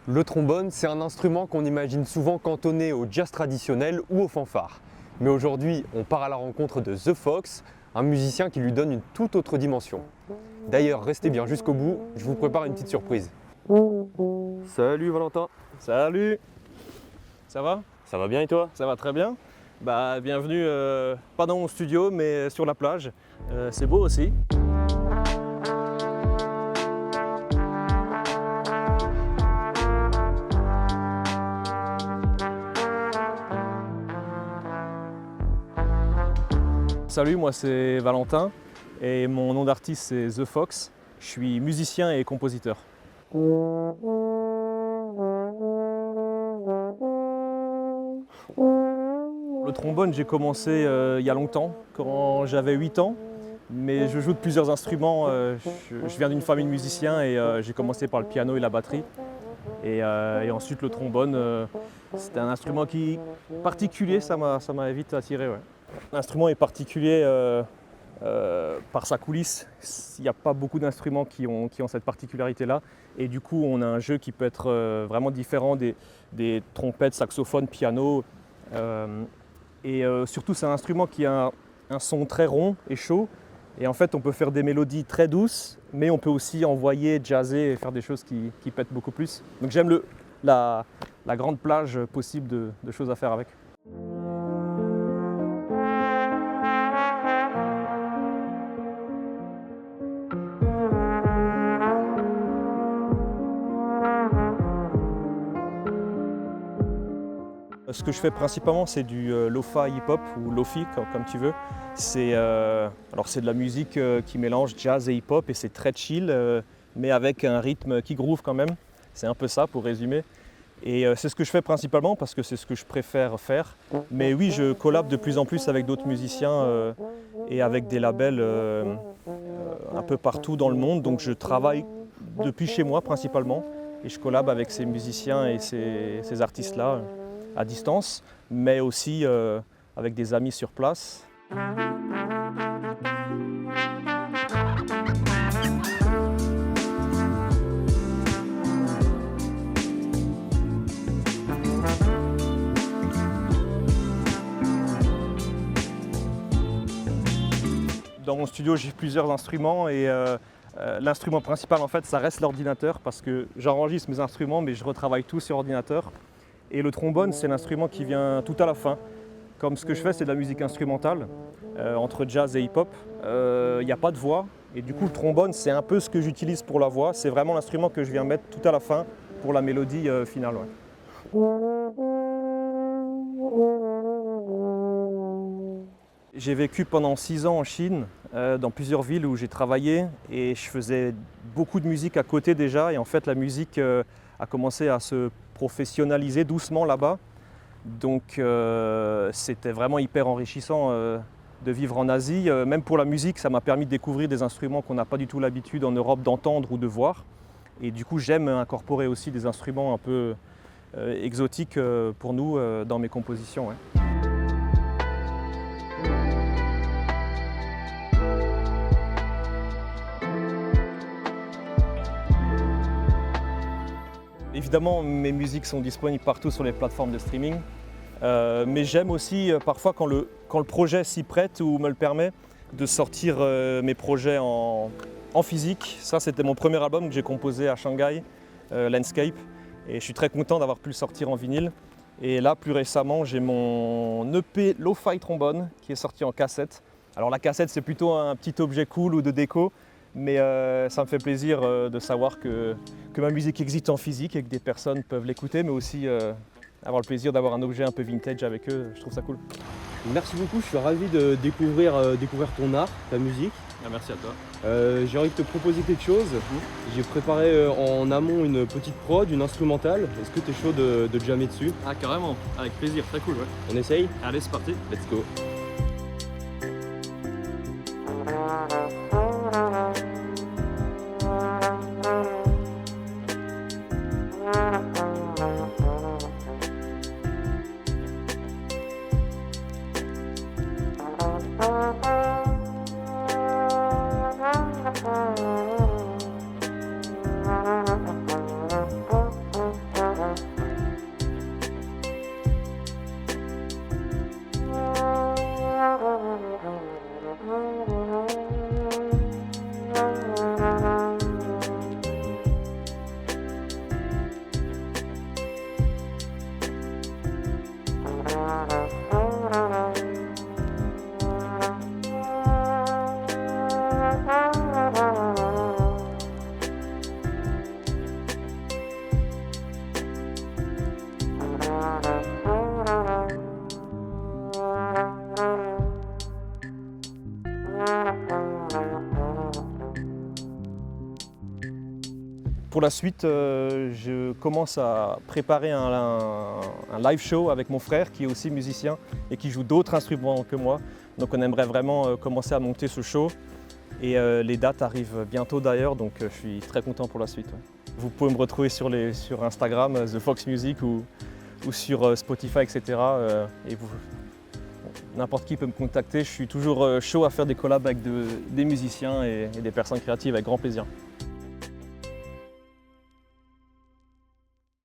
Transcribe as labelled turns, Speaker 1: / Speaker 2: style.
Speaker 1: Le trombone, c'est un instrument qu'on imagine souvent cantonné au jazz traditionnel ou aux fanfares. Mais aujourd'hui, on part à la rencontre de The Fox, un musicien qui lui donne une toute autre dimension. D'ailleurs, restez bien jusqu'au bout, je vous prépare une petite surprise. Salut Valentin.
Speaker 2: Salut. Ça va?
Speaker 1: Ça va bien et toi?
Speaker 2: Ça va très bien. Bienvenue, pas dans mon studio, mais sur la plage. C'est beau aussi. Salut, moi c'est Valentin et mon nom d'artiste c'est The Fox. Je suis musicien et compositeur. Le trombone, j'ai commencé il y a longtemps, quand j'avais 8 ans, mais je joue de plusieurs instruments. Je viens d'une famille de musiciens et j'ai commencé par le piano et la batterie. Et ensuite le trombone, c'était un instrument particulier, ça m'a vite attiré. Ouais. L'instrument est particulier par sa coulisse. Il n'y a pas beaucoup d'instruments qui ont cette particularité-là. Et du coup, on a un jeu qui peut être vraiment différent des trompettes, saxophones, piano. Surtout, c'est un instrument qui a un son très rond et chaud. Et en fait, on peut faire des mélodies très douces, mais on peut aussi envoyer, jazzer et faire des choses qui pètent beaucoup plus. Donc j'aime la grande plage possible de choses à faire avec. Ce que je fais principalement, c'est du lo-fi hip-hop ou lofi, comme tu veux. C'est de la musique qui mélange jazz et hip-hop et c'est très chill, mais avec un rythme qui groove quand même. C'est un peu ça pour résumer. Et c'est ce que je fais principalement parce que c'est ce que je préfère faire. Mais oui, je collab de plus en plus avec d'autres musiciens et avec des labels un peu partout dans le monde. Donc je travaille depuis chez moi principalement et je collab avec ces musiciens et ces artistes-là à distance, mais aussi avec des amis sur place. Dans mon studio, j'ai plusieurs instruments et l'instrument principal, en fait, ça reste l'ordinateur parce que j'enregistre mes instruments, mais je retravaille tout sur ordinateur. Et le trombone, c'est l'instrument qui vient tout à la fin. Comme ce que je fais, c'est de la musique instrumentale, entre jazz et hip-hop. Il n'y a pas de voix. Et du coup, le trombone, c'est un peu ce que j'utilise pour la voix. C'est vraiment l'instrument que je viens mettre tout à la fin pour la mélodie finale. Ouais. J'ai vécu pendant 6 ans en Chine, dans plusieurs villes où j'ai travaillé. Et je faisais beaucoup de musique à côté déjà. Et en fait, la musique a commencé à se professionnaliser doucement là-bas. Donc c'était vraiment hyper enrichissant de vivre en Asie. Même pour la musique, ça m'a permis de découvrir des instruments qu'on n'a pas du tout l'habitude en Europe d'entendre ou de voir. Et du coup, j'aime incorporer aussi des instruments un peu exotiques pour nous dans mes compositions. Ouais. Évidemment, mes musiques sont disponibles partout sur les plateformes de streaming, mais j'aime aussi parfois quand le projet s'y prête ou me le permet de sortir mes projets en physique. Ça, c'était mon premier album que j'ai composé à Shanghai, Landscape, et je suis très content d'avoir pu le sortir en vinyle. Et là, plus récemment, j'ai mon EP Lo-Fi Trombone qui est sorti en cassette. Alors la cassette, c'est plutôt un petit objet cool ou de déco, mais ça me fait plaisir de savoir que ma musique existe en physique et que des personnes peuvent l'écouter, mais aussi avoir le plaisir d'avoir un objet un peu vintage avec eux. Je trouve ça cool.
Speaker 1: Merci beaucoup, je suis ravi de découvrir ton art, ta musique.
Speaker 2: Ah, merci à toi.
Speaker 1: J'ai envie de te proposer quelque chose. J'ai préparé en amont une petite prod, une instrumentale. Est-ce que tu es chaud de jammer dessus?
Speaker 2: Ah, carrément, avec plaisir, très cool. Ouais.
Speaker 1: On essaye?
Speaker 2: Allez, c'est parti.
Speaker 1: Let's go.
Speaker 2: Pour la suite, je commence à préparer un live show avec mon frère qui est aussi musicien et qui joue d'autres instruments que moi. Donc on aimerait vraiment commencer à monter ce show et les dates arrivent bientôt d'ailleurs, donc je suis très content pour la suite. Ouais. Vous pouvez me retrouver sur Instagram, The Fox Music ou sur Spotify, etc. N'importe qui peut me contacter, je suis toujours chaud à faire des collabs avec des musiciens et des personnes créatives avec grand plaisir.